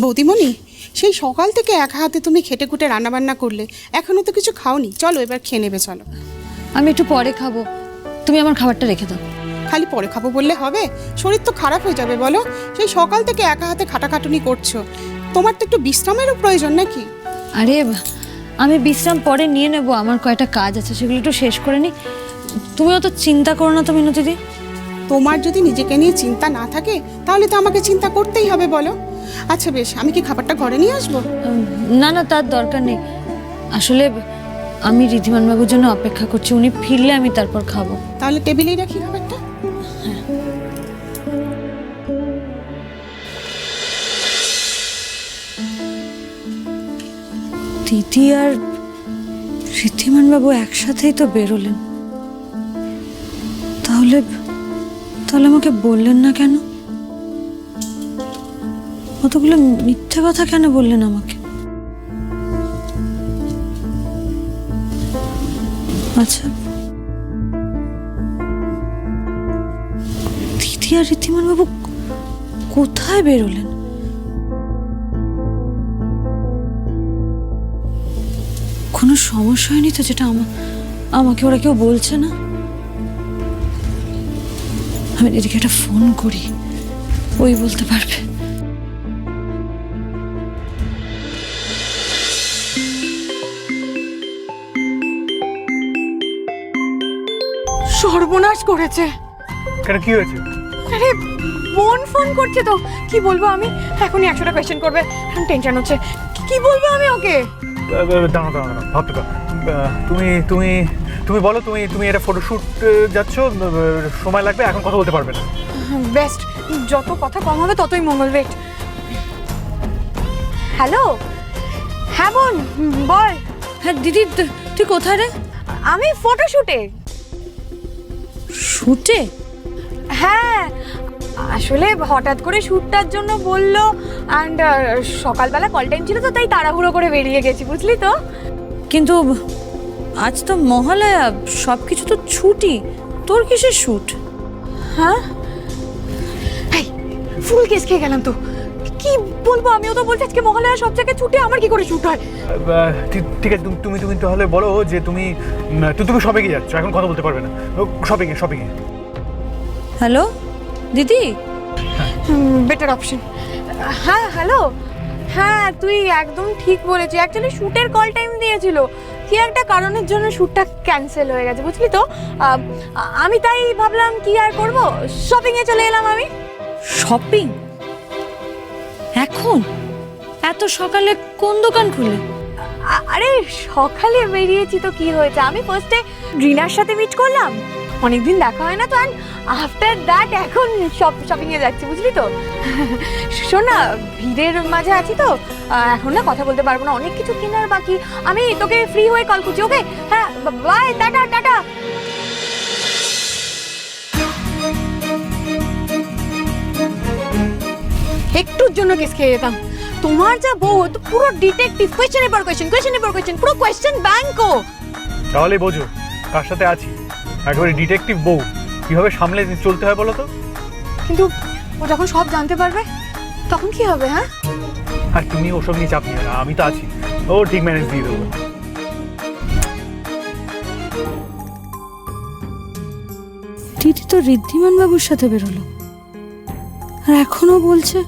বৌদিমণি, সেই সকাল থেকে একা হাতে তুমি খেটে খুটে রান্নাবান্না করলে, এখনো তো কিছু খাওনি। চলো এবার খেয়ে নেবে, চলো। আমি একটু পরে খাবো, তুমি আমার খাবারটা রেখে দাও। খালি পরে খাবো বললে হবে? শরীর তো খারাপ হয়ে যাবে বলো। সেই সকাল থেকে একা হাতে খাটাখাটুনি করছো, তোমার তো একটু বিশ্রামেরও প্রয়োজন নাকি? আরে আমি বিশ্রাম পরে নিয়ে নেব, আমার কয়টা কাজ আছে সেগুলো একটু শেষ করে নি। তুমি অত চিন্তা করো না তো মিনতিদি। তোমার যদি নিজেকে নিয়ে চিন্তা না থাকে তাহলে তো আমাকে চিন্তা করতেই হবে বলো। আচ্ছা বেশ, আমি কি খাবারটা ঘরে নিয়ে আসবো? না না, তার দরকার নেই। আসলে আমি ঋদ্ধিমান বাবুর জন্য অপেক্ষা করছি, উনি ফিরলে আমি তারপর খাবো। তাহলে টেবিলেই রাখি খাবারটা। দিদি আর ঋদ্ধিমান বাবু একসাথেই তো বেরোলেন, তাহলে তাহলে আমাকে বললেন না কেন? কতগুলো মিথ্যে কথা কেন বললেন আমাকে? আচ্ছা, দিদি আর ঋদ্ধিমান বাবু কোথায় বেরোলেন? কোনো সমস্যা হয়নি তো যেটা আমাকে ওরা কেউ বলছে না? আমি দিদিকে একটা ফোন করি, ওই বলতে পারবে। সর্বনাশ করেছে। কেন, কি হয়েছে? আরে বোন ফোন করছে তো, কি বলবো আমি? এখনই 100টা কোয়েশ্চেন করবে, টেনশন হচ্ছে। কি বলবো আমি ওকে? দাঁড়াও দাঁড়াও দাঁড়াও, ভাবতে দাও। তুমি তুমি তুমি বলো, তুমি এটা ফটোশুট যাচ্ছ, সময় লাগবে, এখন কথা বলতে পারবে না। বেস্ট, যত কথা কম হবে ততই মঙ্গল। ওয়েট। হ্যালো, হ্যাঁ বোন বল। হ্যাঁ দিদি, তুই কোথায় রে? আমি ফটোশুটে। শুটে? হ্যাঁ, আসলে হঠাৎ করে শ্যুটটার জন্য বললো, অ্যান্ড সকালবেলা কল টাইম ছিল তো, তাই তাড়াহুড়ো করে বেরিয়ে গেছি, বুঝলি তো। কিন্তু আজ তো মহালয়া, সবকিছু তো ছুটি, তোর কিসের শুট? হ্যাঁ, এই ফুল কেস খেয়ে গেলাম তো। কি বলবো, আমিও তো বলছি আজকে মহালয়া, সব জায়গায় ছুটি, আমার কি করে শুট হয়? ঠিক আছে, তুমি তুমি তাহলে বলো যে তুমি তুমি শপিংয়ে যাচ্ছ, এখন কথা বলতে পারবে না। শপিংয়ে শপিংয়ে। হ্যালো দিদি। Better option. হ্যাঁ হ্যালো, হ্যাঁ তুই একদম ঠিক বলেছিস। অ্যাকচুয়ালি শ্যুটের কল টাইম দিয়েছিল, কি একটা কারণের জন্য শ্যুটটা ক্যান্সেল হয়ে গেছে, বুঝলি তো। আমি তাই ভাবলাম কি আর করব, শপিংয়ে চলে এলাম আমি। শপিং? এখন এত সকালে কোন দোকান খুলে? আরে সকালে বেরিয়েছি তো কি হয়েছে, আমি ফার্স্টে রিনার সাথে মিট করলাম, অনেকদিন দেখা হয় না তো, অ্যান্ড আফটার দ্যাট এখন শপিংয়ে যাচ্ছি, বুঝলি তো। শোন না, ভিড়ের মাঝে আছি তো, এখন না কথা বলতে পারবো না, অনেক কিছু কেনার বাকি। আমি তোকে ফ্রি হয়ে কল করছি, ওকে? হ্যাঁ বাই, টাটা টাটা। একটুর জন্য কেস খেয়ে যেতাম। তোমার যা বউ, তো পুরো ডিটেকটিভ, কোয়েশ্চেনের পর কোয়েশ্চেন, কোয়েশ্চেনের পর কোয়েশ্চেন, পুরো কোয়েশ্চেন ব্যাংকো। তাহলে বোঝো কার সাথে আছি। একেবারে ডিটেকটিভ বউ, কিভাবে সামলে চলতে হয় বলো তো। কিন্তু ও যখন সব জানতে পারবে তখন কি হবে? হ্যাঁ, আর তুমি ওসব নিয়ে চাপ নিও না, আমি তো আছি, ও ঠিক ম্যানেজ দিয়ে দেবো। দিদি তো ঋদ্ধিমান বাবুর সাথে বেরোলো, আর এখনো বলছে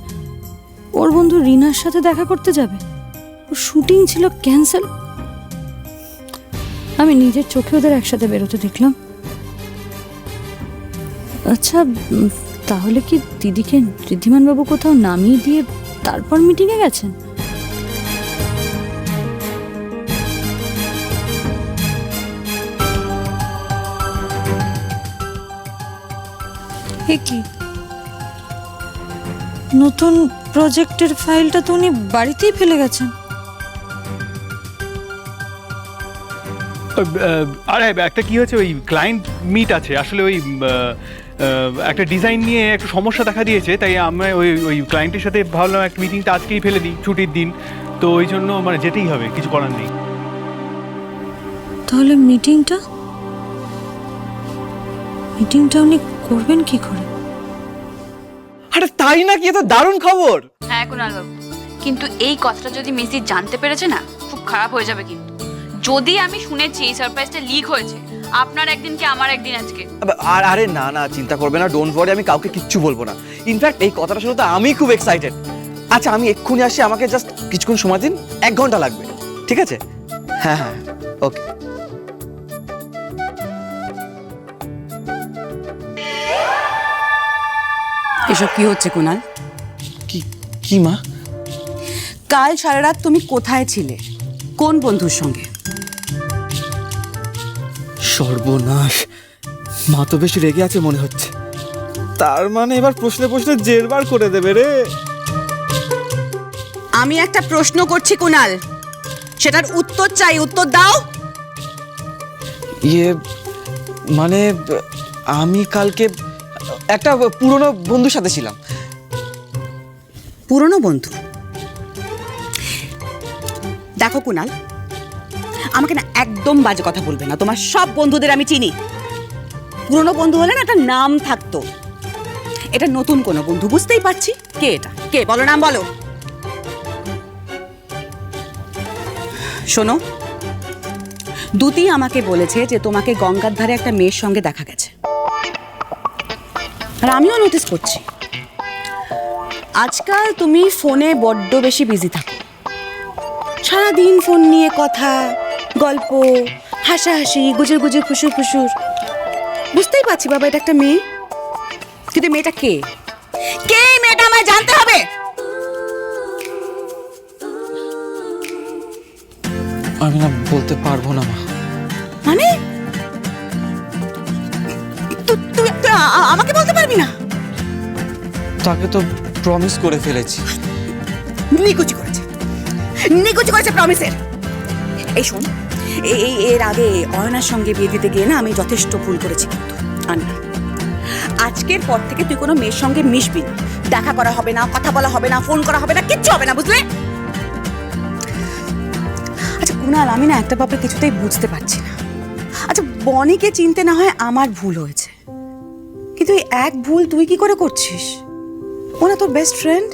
ওর বন্ধু রিনার সাথে দেখা করতে যাবে, ওর শুটিং ছিল ক্যান্সেল। আমি নিজের চোখে ওদের একসাথে বেরোতে দেখলাম। আচ্ছা, তাহলে কি দিদিকে ঋদ্ধিমান বাবু কোথাও নামিয়ে দিয়ে তারপর মিটিংয়ে গেছেন? এ কি, নতুন প্রজেক্টের ফাইলটা তো উনি বাড়িতেই ফেলে গেছেন। আরে একটা কি হয়েছে, ওই ক্লায়েন্ট মিট আছে, আসলে ওই একটা ডিজাইন নিয়ে একটু সমস্যা দেখা দিয়েছে, তাই আমি ওই ক্লায়েন্টের সাথে ভাবলাম একটা মিটিংটা আজকেই ফেলে দিই, ছুটির দিন তো, ওই জন্য মানে যেতেই হবে, কিছু করার নেই। তাহলে মিটিংটা উনি করবেন কি করে? আরে তাই নাকি? এ তো দারুণ খবর। হ্যাঁ কুণাল বাবু, কিন্তু এই কথাটা যদি মেসি জানতে পেরেছে না, খুব খারাপ হয়ে যাবে। কিন্তু যদি আমি শুনেছি এই সারপ্রাইজটা লিক হয়েছে, আপনার একদিন কি আমার একদিন আজকে। আরে না না, চিন্তা করবে না, ডোন্ট ওয়ারি, আমি কাউকে কিচ্ছু বলবো না। ইনফ্যাক্ট এই কথাটা শুনে তো আমি খুব এক্সাইটেড। আচ্ছা আমি এক্ষুনি আসি, আমাকে জাস্ট কিছুক্ষণ সময় দিন, 1 ঘন্টা লাগবে, ঠিক আছে? হ্যাঁ হ্যাঁ, ওকে। এসব কি হচ্ছে কুনাল? কি কি মা? কাল সারা রাত তুমি কোথায় ছিলে, কোন বন্ধুর সঙ্গে? সর্বনাশ, মা তো বেশি রেগে আছে মনে হচ্ছে। তার মানে এবার প্রশ্নে প্রশ্নে জেরবার করে দেবে রে। আমি একটা প্রশ্ন করছি কুনাল, সেটার উত্তর চাই, উত্তর দাও। ইয়ে মানে আমি কালকে একটা পুরনো বন্ধুর সাথে ছিলাম। পুরনো বন্ধু? দেখো কুনাল, আমাকে না একদম বাজে কথা বলবে না। তোমার সব বন্ধুদের আমি চিনি। পুরনো বন্ধু হলে না একটা নাম থাকতো। এটা নতুন কোনো বন্ধু, বুঝতেই পারছি। কে এটা? কে? বলো, নাম বলো। শোনো, দুতি আমাকে বলেছে যে তোমাকে গঙ্গার ধারে একটা মেয়ের সঙ্গে দেখা গেছে, আর আমিও নোটিস করছি। আজকাল তুমি ফোনে বড্ড বেশি বিজি থাকো। সারাদিন ফোন নিয়ে কথা, গল্প, হাসাহাসি, গুজুর গুজুর, ফুসুর ফুসুর। বুঝতেই পারছি বাবা, এটা একটা মেয়ে। কিন্তু মেয়েটা কে? কে মেয়েটা আমায় জানতে হবে। আমি না বলতে পারবো না মা। মানে তুই আমাকে বলতে পারবি না? তাকে তো প্রমিস করে ফেলেছি। নিকুচি করেছে, নিকুচি করেছে প্রমিসের। এই শোন, এর আগে অয়নার সঙ্গে বিয়ে দিতে গিয়ে না আমি যথেষ্ট ভুল করেছি। কিন্তু আন্না, আজকের পর থেকে তুই কোনো মেয়ের সঙ্গে মিশবি না। দেখা করা হবে না, কথা বলা হবে না, ফোন করা হবে না, কিচ্ছু হবে না, বুঝলে? আচ্ছা কুনাল, আমি না একটা ব্যাপার কিছুতেই বুঝতে পারছি না। আচ্ছা বনিকে চিনতে না হয় আমার ভুল হয়েছে, কিন্তু এই এক ভুল তুই কি করে করছিস? ও না তোর বেস্ট ফ্রেন্ড,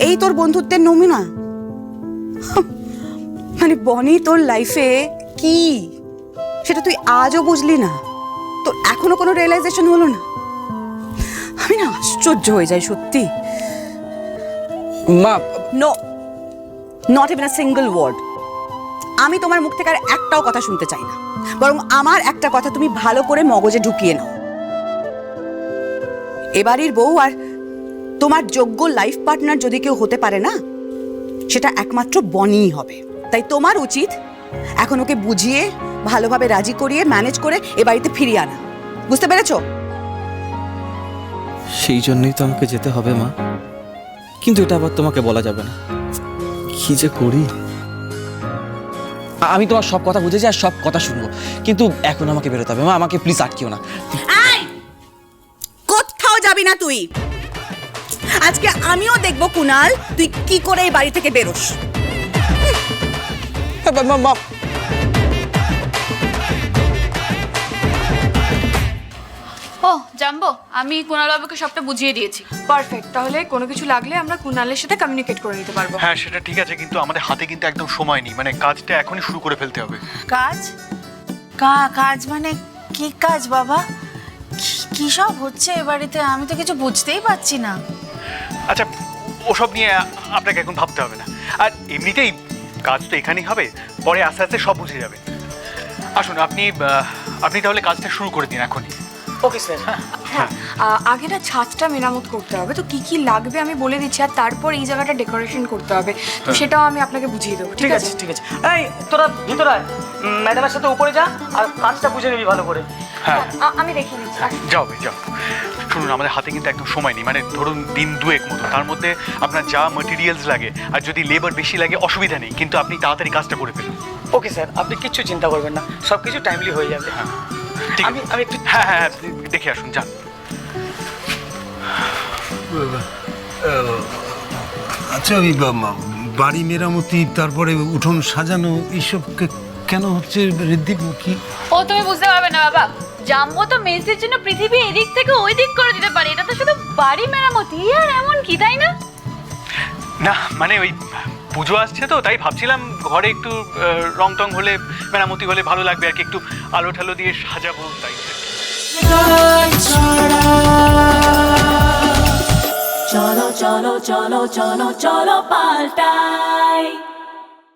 এই তোর বন্ধুত্বের নমুনা। মানে বনি তোর লাইফে কি, সেটা তুই আজও বুঝলি না? তোর এখনো কোনো রিয়েলাইজেশন হলো না? আমি না আশ্চর্য হয়ে যাই সত্যি। মা no, not even a single word. আমি তোমার মুখ থেকে আর একটাও কথা শুনতে চাই না। বরং আমার একটা কথা তুমি ভালো করে মগজে ঢুকিয়ে নাও। এবাড়ির বউ আর তোমার যোগ্য লাইফ পার্টনার যদি কেউ হতে পারে না, সেটা একমাত্র বনিই হবে। তাই তোমার উচিত এখন ওকে বুঝিয়ে, ভালোভাবে রাজি করিয়ে, ম্যানেজ করে এ বাড়িতে ফিরিয়ে আনা। বুঝতে পেরেছো? সেই জন্যই তো আমাকে যেতে হবে মা, কিন্তু এটা আবার তোমাকে বলা যাবে না। কি যে করি। আমি তোমার সব কথা বুঝেছি আর সব কথা শুনবো, কিন্তু এখন আমাকে বেরোতে হবে মা। আমাকে প্লিজ আটকিও না। কোথাও যাবি না তুই। আজকে আমিও দেখবো কুনাল তুই কি করে এই বাড়ি থেকে বেরোস। মা ও জানবো, আমি কুণাল বাবুকে সবটা বুঝিয়ে দিয়েছি। পারফেক্ট। তাহলে কোনো কিছু লাগলে আমরা কুনালের সাথে কমিউনিকেট করে নিতে পারবো। হ্যাঁ সেটা ঠিক আছে, কিন্তু আমাদের হাতে কিন্তু একদম সময় নেই, মানে কাজটা এখনই শুরু করে ফেলতে হবে। কাজ? কাজ মানে কি কাজ বাবা? কি সব হচ্ছে এ বাড়িতে? আমি তো কিছু বুঝতেই পারছি না। আচ্ছা ওসব নিয়ে আপনাকে এখন ভাবতে হবে না। আর এমনিতেই কাজ তো এখানেই হবে, পরে আস্তে আস্তে সব বুঝে যাবে। আসুন আপনি তাহলে কাজটা শুরু করে দিন এখনই। Okay sir. হ্যাঁ, আগে না ছাদটা মেরামত করতে হবে, তো কি কি লাগবে আমি বলে দিচ্ছি, আর তারপর এই জায়গাটা ডেকোরেশন করতে হবে, তো সেটাও আমি আপনাকে বুঝিয়ে দেবো। ঠিক আছে? ঠিক আছে। এই তোরা ভিতরে আয়, ম্যাডামের সাথে উপরে যা আর কাজটা বুঝে নিবি ভালো করে। হ্যাঁ আমি দেখিয়ে দিচ্ছি। যাও যাও। শুনুন আমাদের হাতে কিন্তু একদম সময় নেই, মানে ধরুন দিন 2 মতো, তার মধ্যে আপনার যা ম্যাটেরিয়ালস লাগে আর যদি লেবার বেশি লাগে অসুবিধা নেই, কিন্তু আপনি তাড়াতাড়ি কাজটা করে ফেলুন। ওকে স্যার, আপনি কিচ্ছু চিন্তা করবেন না, সব কিছু টাইমলি হয়ে যাবে। হ্যাঁ ঠিক আছে। আমি একটু হ্যাঁ দেখে আসুন, যান। আচ্ছা ওই বাড়ি মেরামতি, তারপরে উঠোন সাজানো, এইসব কেন হচ্ছে ঋদ্ধি? কি ও তুমি বুঝতে পারবে না বাবা, জাম্বো তো মেসের জন্য পৃথিবী এদিক থেকে ওই দিক করে দিতে পারে, এটা তো শুধু বাড়ি মেরামতি আর এমন কি, তাই না? না মানে ওই পুজো আসছে তো তাই ভাবছিলাম ঘরে একটু রং টং হলে মেরামতি হলে ভালো লাগবে আর কি, একটু আলো ঠালো দিয়ে সাজাবো তাই। চলো চলো চলো চলো চলো পাল্টাই